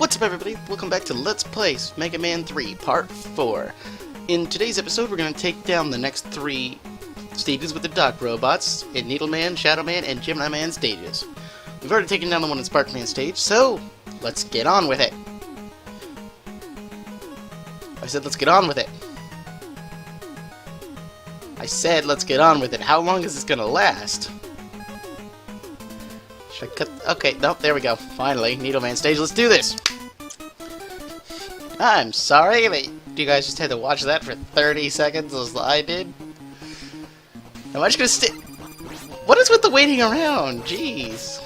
What's up, everybody? Welcome back to Let's Play Megaman 3 Part 4. In today's episode, we're going to take down the next 3 stages with the Dock Robots in Needleman, Shadowman, and Gemini Man stages. We've already taken down the one in Sparkman stage, so let's get on with it. I said let's get on with it. I said let's get on with it. How long is this going to last? Should I cut? Okay, nope, there we go. Finally, Needleman stage. Let's do this. I'm sorry that you guys just had to watch that for 30 seconds as I did. Am I just gonna stay? What is with the waiting around? Jeez.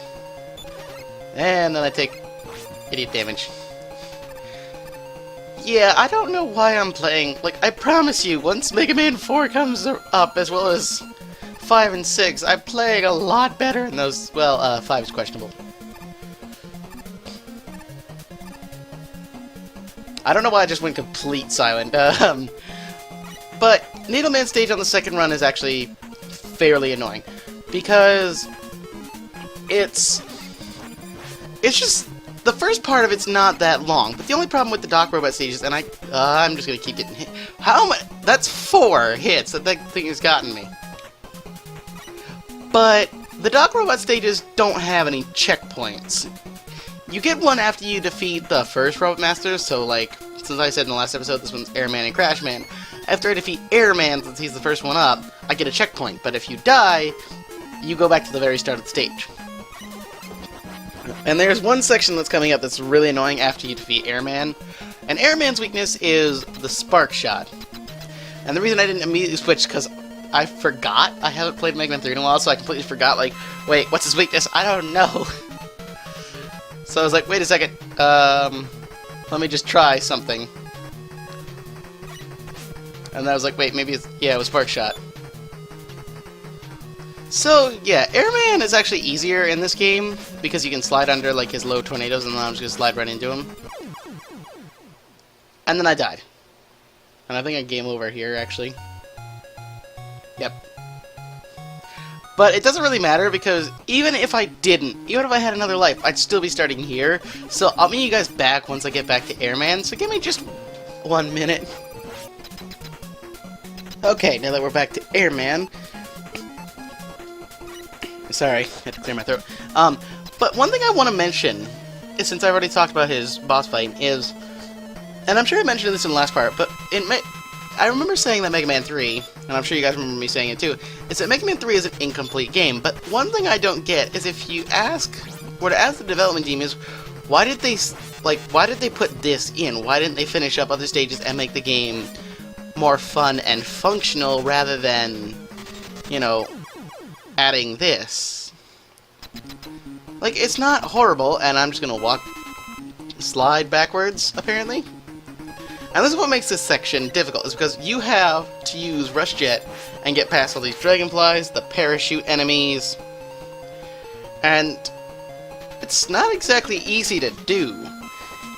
And then I take idiot damage. Yeah, I don't know why I'm playing. Like, I promise you, once Mega Man 4 comes up, as well as 5 and 6, I'm playing a lot better in those. Well, 5 is questionable. I don't know why I just went complete silent. But Needleman stage on the second run is actually fairly annoying because it's just the first part of it's not that long. But the only problem with the Dock Robot stages, and I'm just gonna keep getting hit. How much? That's 4 hits that thing has gotten me. But the Dock Robot stages don't have any checkpoints. You get one after you defeat the first Robot Master, so like, since I said in the last episode, this one's Airman and Crashman. After I defeat Airman, since he's the first one up, I get a checkpoint, but if you die, you go back to the very start of the stage. And there's one section that's coming up that's really annoying after you defeat Airman, and Airman's weakness is the Spark Shot. And the reason I didn't immediately switch, because I forgot. I haven't played Megaman 3 in a while, so I completely forgot, like, wait, what's his weakness? I don't know. So I was like, wait a second, let me just try something. And then I was like, wait, maybe it's, yeah, it was Spark Shot. So, yeah, Airman is actually easier in this game, because you can slide under, like, his low tornadoes, and then I'm just gonna slide right into him. And then I died. And I think I game over here, actually. Yep. But it doesn't really matter, because even if I had another life, I'd still be starting here. So I'll meet you guys back once I get back to Airman, so give me just 1 minute. Okay, now that we're back to Airman. Sorry, I had to clear my throat. But one thing I want to mention, is, since I already talked about his boss fight, is, and I'm sure I mentioned this in the last part, but I remember saying that Mega Man 3, and I'm sure you guys remember me saying it too, is that Mega Man 3 is an incomplete game. But one thing I don't get is if you ask the development team is, why did they put this in? Why didn't they finish up other stages and make the game more fun and functional rather than, you know, adding this? Like, it's not horrible, and I'm just gonna slide backwards, apparently. And this is what makes this section difficult, is because you have to use Rush Jet and get past all these dragonflies, the parachute enemies, and it's not exactly easy to do.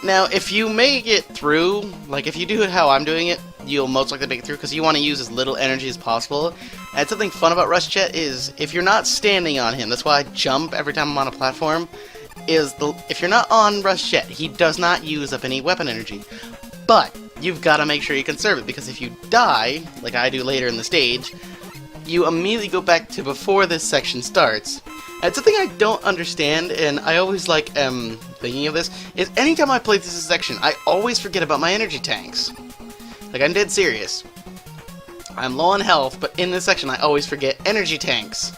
Now, if you make it through, like if you do it how I'm doing it, you'll most likely make it through, because you want to use as little energy as possible. And something fun about Rush Jet is, if you're not standing on him, that's why I jump every time I'm on a platform, if you're not on Rush Jet, he does not use up any weapon energy. But you've got to make sure you conserve it, because if you die, like I do later in the stage, you immediately go back to before this section starts. And it's something I don't understand, and I always like thinking of this, is anytime I play this section, I always forget about my energy tanks. Like, I'm dead serious. I'm low on health, but in this section I always forget energy tanks.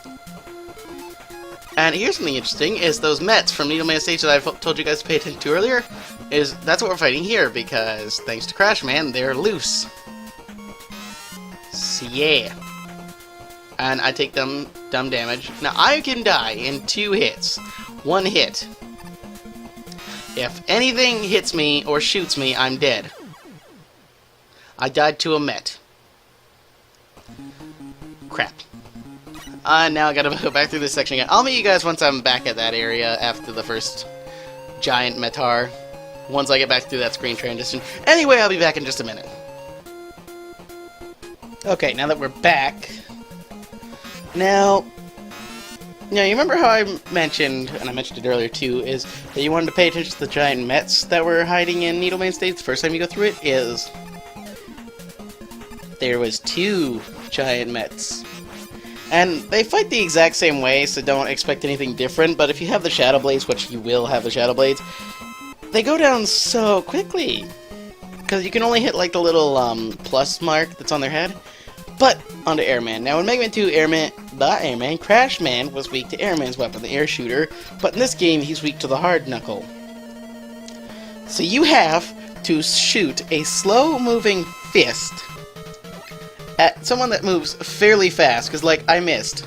And here's something interesting, is those Mets from Needleman stage that I told you guys to pay attention to earlier, that's what we're fighting here, because thanks to Crashman, they're loose. So yeah. And I take them dumb damage. Now I can die in 2 hits. 1 hit. If anything hits me or shoots me, I'm dead. I died to a Met. Crap. Now I gotta go back through this section again. I'll meet you guys once I'm back at that area after the first giant Metar. Once I get back through that screen transition. Anyway, I'll be back in just a minute. Okay, now that we're back. Now, Now, you remember how I mentioned, and I mentioned it earlier too, is that you wanted to pay attention to the giant Mets that were hiding in Needleman Stage the first time you go through it? Is there was 2 giant Mets. And they fight the exact same way, so don't expect anything different, but if you have the Shadow Blades, which you will have the Shadow Blades, they go down so quickly. Because you can only hit like the little plus mark that's on their head. But onto Airman. Now in Mega Man 2, Crash Man was weak to Airman's weapon, the air shooter, but in this game he's weak to the hard knuckle. So you have to shoot a slow-moving fist at someone that moves fairly fast, because, like, I missed.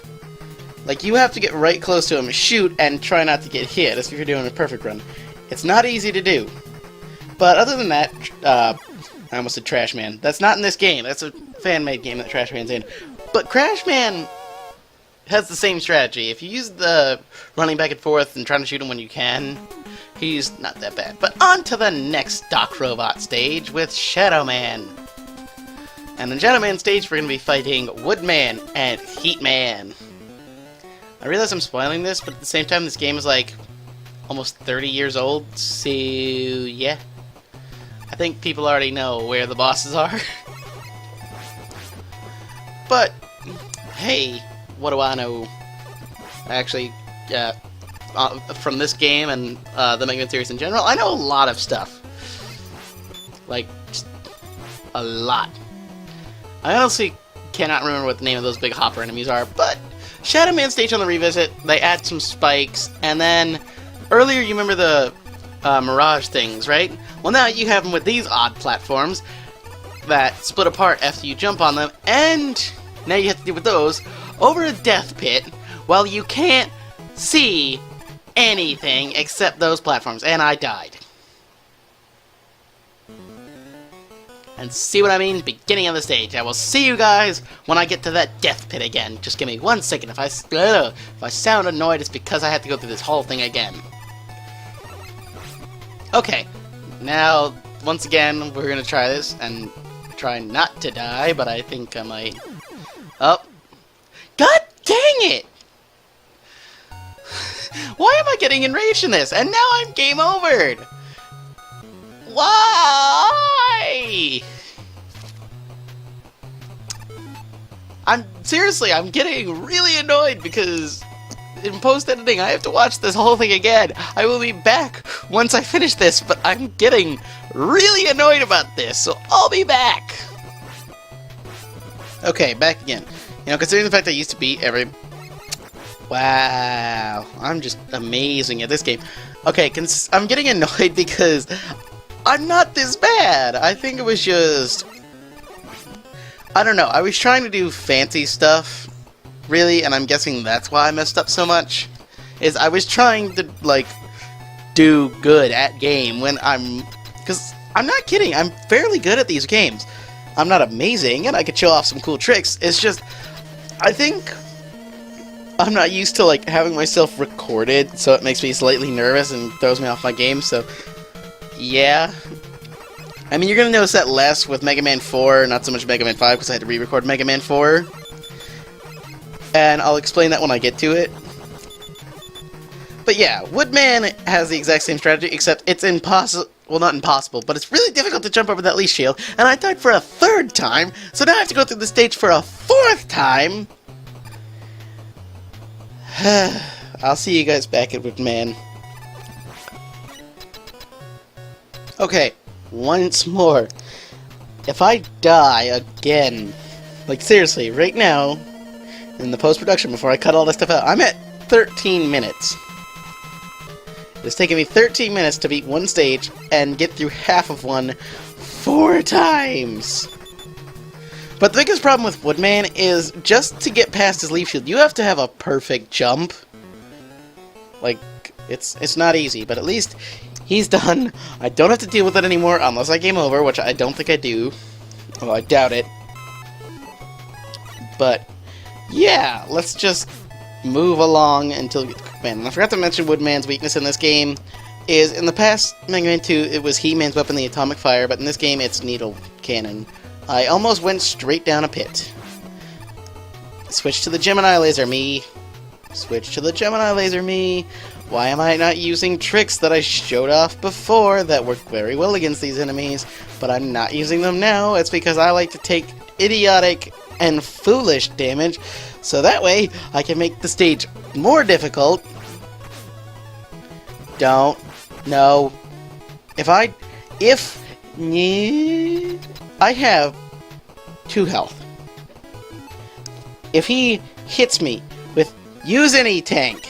Like, you have to get right close to him, shoot, and try not to get hit, as if you're doing a perfect run. It's not easy to do. But other than that, I almost said Trash Man. That's not in this game. That's a fan-made game that Trash Man's in. But Crash Man has the same strategy. If you use the running back and forth and trying to shoot him when you can, he's not that bad. But on to the next Doc Robot stage with Shadow Man. And in Shadow Man stage, we're going to be fighting Woodman and Heatman. I realize I'm spoiling this, but at the same time, this game is like almost 30 years old, so yeah. I think people already know where the bosses are. But, hey, what do I know? Actually, from this game and the Mega Man series in general, I know a lot of stuff. Like, just a lot. I honestly cannot remember what the name of those big hopper enemies are, but Shadow Man stage on the revisit, they add some spikes, and then earlier you remember the Mirage things, right? Well, now you have them with these odd platforms that split apart after you jump on them, and now you have to deal with those over a death pit while you can't see anything except those platforms, and I died. And see what I mean? Beginning of the stage. I will see you guys when I get to that death pit again. Just give me 1 second. If I sound annoyed, it's because I have to go through this whole thing again. Okay. Now, once again, we're going to try this and try not to die, but I think I might. Oh. God dang it! Why am I getting enraged in this? And now I'm game overed! Why? I'm getting really annoyed because in post-editing I have to watch this whole thing again. I will be back once I finish this, but I'm getting really annoyed about this, so I'll be back. Okay, back again. You know, considering the fact I used to beat every... Wow, I'm just amazing at this game. Okay, I'm getting annoyed because I'm not this bad. I think it was just... I don't know. I was trying to do fancy stuff, really, and I'm guessing that's why I messed up so much. Is I was trying to, like, do good at game when I'm... Because I'm not kidding. I'm fairly good at these games. I'm not amazing, and I could show off some cool tricks. It's just... I think I'm not used to, like, having myself recorded, so it makes me slightly nervous and throws me off my game, so... Yeah. I mean, you're going to notice that less with Mega Man 4, not so much Mega Man 5, because I had to re-record Mega Man 4. And I'll explain that when I get to it. But yeah, Woodman has the exact same strategy, except it's impossible. Well, not impossible, but it's really difficult to jump over that leash shield. And I died for a 3rd time, so now I have to go through the stage for a 4th time. I'll see you guys back at Woodman. Okay, once more. If I die again, like seriously, right now, in the post-production, before I cut all this stuff out, I'm at 13 minutes. It's taken me 13 minutes to beat one stage and get through half of one 4 times. But the biggest problem with Woodman is just to get past his leaf shield, you have to have a perfect jump. Like, it's not easy, but at least he's done. I don't have to deal with it anymore unless I game over, which I don't think I do. Well, I doubt it. But yeah, let's just move along until we get to Quickman. And I forgot to mention Woodman's weakness in this game is, in the past Mega Man 2, it was He-Man's weapon, the Atomic Fire, but in this game it's Needle Cannon. I almost went straight down a pit. Switch to the Gemini Laser, me. Switch to the Gemini Laser Me. Why am I not using tricks that I showed off before that work very well against these enemies, but I'm not using them now? It's because I like to take idiotic and foolish damage, so that way I can make the stage more difficult. Don't. No. I have 2 health. If he hits me with use any tank,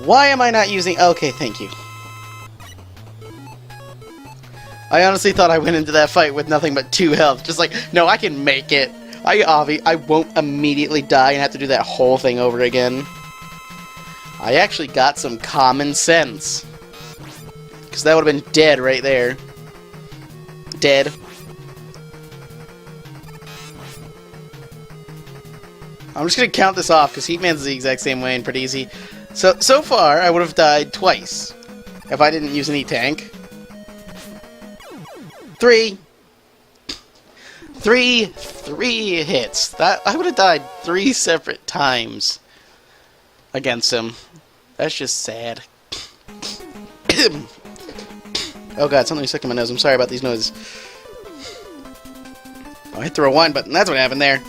why am I not using... Okay, thank you. I honestly thought I went into that fight with nothing but 2 health. Just like, no, I can make it. I won't immediately die and have to do that whole thing over again. I actually got some common sense. Because that would have been dead right there. Dead. I'm just going to count this off, because Heatman's the exact same way and pretty easy. So far, I would have died twice if I didn't use any tank. 3 hits. That I would have died 3 separate times against him. That's just sad. Oh god, something stuck in my nose. I'm sorry about these noises. Oh, I hit the rewind button. That's what happened there.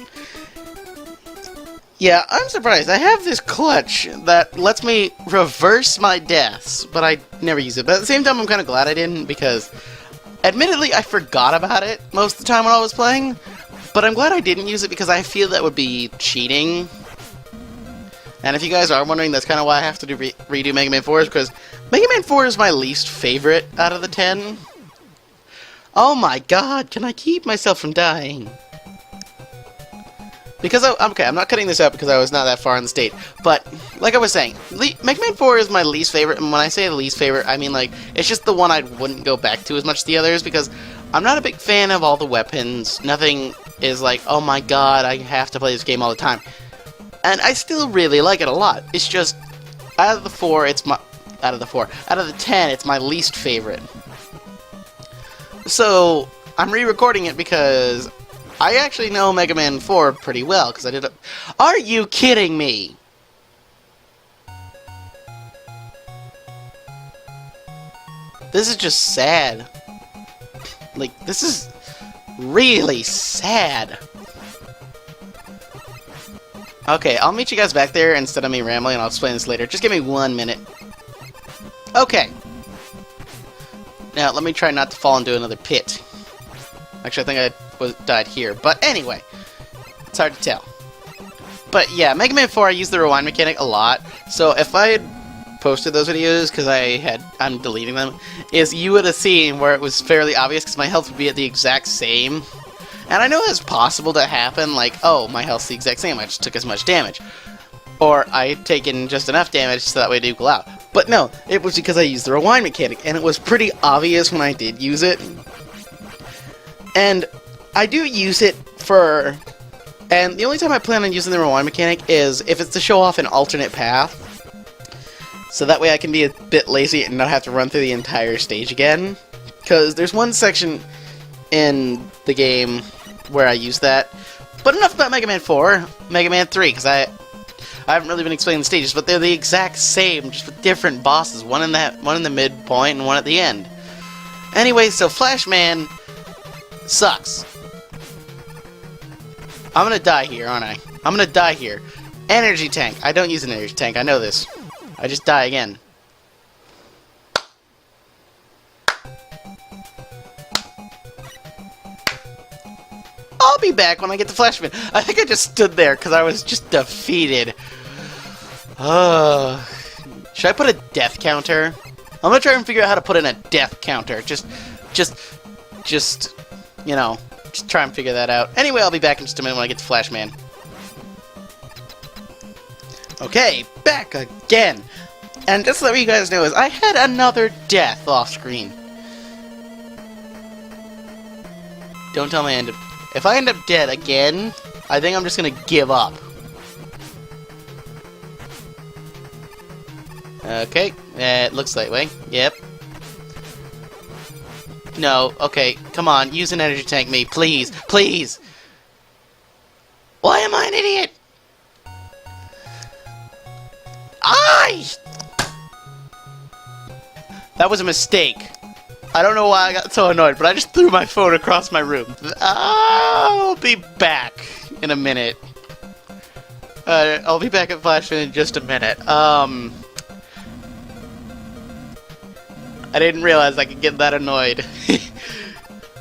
Yeah, I'm surprised. I have this clutch that lets me reverse my deaths, but I never use it. But at the same time, I'm kind of glad I didn't, because admittedly, I forgot about it most of the time when I was playing, but I'm glad I didn't use it because I feel that would be cheating. And if you guys are wondering, that's kind of why I have to redo Mega Man 4, is because Mega Man 4 is my least favorite out of the 10. Oh my god, can I keep myself from dying? Because, okay, I'm not cutting this out because I was not that far in the state, but, like I was saying, Mega Man 4 is my least favorite, and when I say least favorite, I mean, like, it's just the one I wouldn't go back to as much as the others, because I'm not a big fan of all the weapons. Nothing is like, oh my god, I have to play this game all the time. And I still really like it a lot. It's just, out of the 10, it's my least favorite. So, I'm re-recording it because I actually know Mega Man 4 pretty well, because I did it. Are you kidding me? This is just sad. Like, this is really sad. Okay, I'll meet you guys back there instead of me rambling, and I'll explain this later. Just give me 1 minute. Okay. Now, let me try not to fall into another pit. Actually, I think I died here. But anyway, it's hard to tell. But yeah, Mega Man 4, I use the rewind mechanic a lot. So if I had posted those videos, because I'm deleting them, you would have seen where it was fairly obvious, because my health would be at the exact same. And I know that's possible to happen, like, oh, my health's the exact same, I just took as much damage. Or I had taken just enough damage so that way it would equal out. But no, it was because I used the rewind mechanic, and it was pretty obvious when I did use it. And I do use it for... And the only time I plan on using the rewind mechanic is if it's to show off an alternate path. So that way I can be a bit lazy and not have to run through the entire stage again. Because there's one section in the game where I use that. But enough about Mega Man 4, Mega Man 3, because I haven't really been explaining the stages, but they're the exact same, just with different bosses. One in the midpoint and one at the end. Anyway, so Flashman sucks. I'm gonna die here, aren't I? I'm gonna die here. Energy tank. I don't use an energy tank, I know this. I just die again. I'll be back when I get to Flashman. I think I just stood there because I was just defeated. Should I put a death counter? I'm gonna try and figure out how to put in a death counter. Just, you know, just try and figure that out. Anyway, I'll be back in just a minute when I get to Flashman. Okay, back again. And just to let you guys know is I had another death off screen. Don't tell me I end up... If I end up dead again, I think I'm just gonna give up. Okay, it looks that way. Yep. No, okay, come on, use an energy tank me, please, please! Why am I an idiot? That was a mistake. I don't know why I got so annoyed, but I just threw my phone across my room. I'll be back in a minute. I'll be back at Flash in just a minute. I didn't realize I could get that annoyed.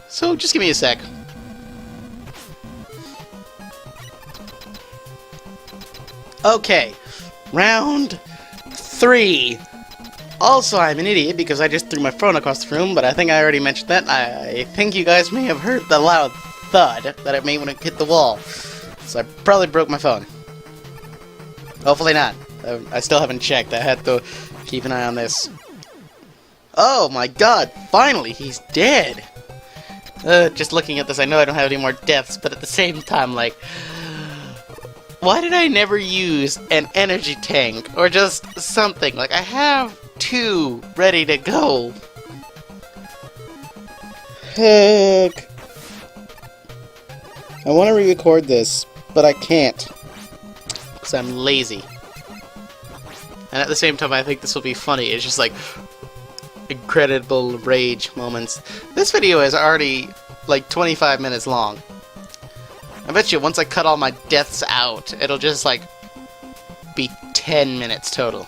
So, just give me a sec. Okay. Round 3. Also, I'm an idiot because I just threw my phone across the room, but I think I already mentioned that. I think you guys may have heard the loud thud that it made when it hit the wall. So I probably broke my phone. Hopefully not. I still haven't checked. I had to keep an eye on this. Oh my god, finally, he's dead! Just looking at this, I know I don't have any more deaths, but at the same time, like... Why did I never use an energy tank? Or just something? Like, I have 2 ready to go. Heck. I want to re-record this, but I can't. Because I'm lazy. And at the same time, I think this will be funny. It's just like... incredible rage moments. This video is already like 25 minutes long. I bet you once I cut all my deaths out, it'll just like be 10 minutes total.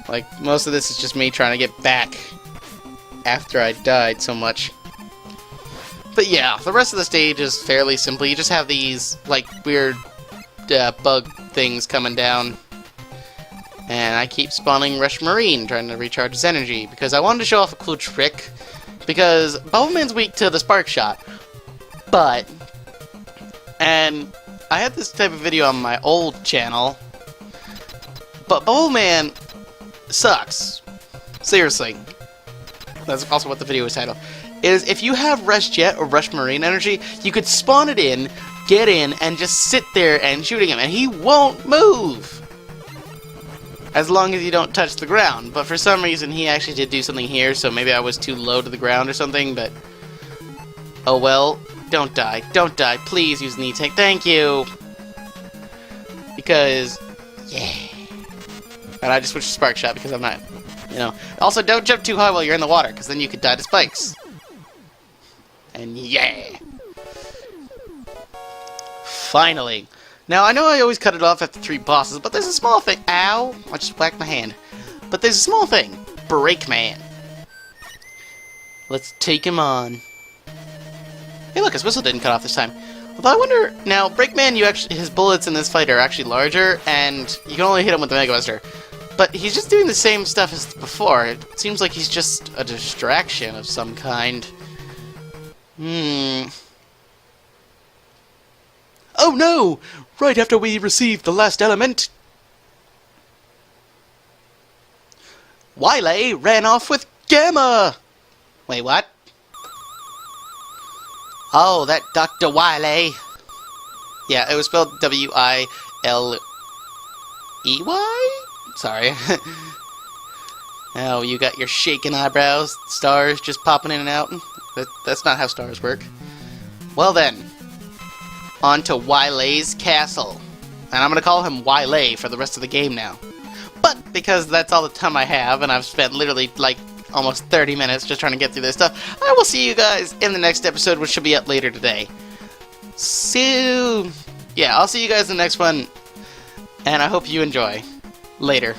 Like most of this is just me trying to get back after I died so much. But yeah, the rest of the stage is fairly simple. You just have these like weird bug things coming down. And I keep spawning Rush Marine, trying to recharge his energy, because I wanted to show off a cool trick, because Bubbleman's weak to the Spark Shot, but, and I had this type of video on my old channel, but Bubbleman sucks. Seriously. That's also what the video was titled. Is if you have Rush Jet or Rush Marine energy, you could spawn it in, get in, and just sit there and shooting him, and he won't move! As long as you don't touch the ground. But for some reason, he actually did do something here, so maybe I was too low to the ground or something, but... Oh well. Don't die. Don't die. Please use an E-Tank. Thank you! Because... Yeah. And I just switched to Spark Shot because I'm not... You know. Also, don't jump too high while you're in the water, because then you could die to spikes. And yeah! Finally! Now, I know I always cut it off after 3 bosses, but there's a small thing. Ow! I just whacked my hand. But there's a small thing. Breakman. Let's take him on. Hey, look, his whistle didn't cut off this time. Although I wonder... Now, Breakman, his bullets in this fight are actually larger, and you can only hit him with the Mega Buster. But he's just doing the same stuff as before. It seems like he's just a distraction of some kind. Oh no! Right after we received the last element, Wily ran off with Gamma! Wait, what? Oh, that Dr. Wily. Yeah, it was spelled W-I-L-E-Y? Sorry. Oh, you got your shaking eyebrows, stars just popping in and out. That's not how stars work. Well then. On to Wily's castle. And I'm going to call him Wily for the rest of the game now. But because that's all the time I have, and I've spent literally like almost 30 minutes just trying to get through this stuff, I will see you guys in the next episode, which should be up later today. So, yeah, I'll see you guys in the next one, and I hope you enjoy. Later.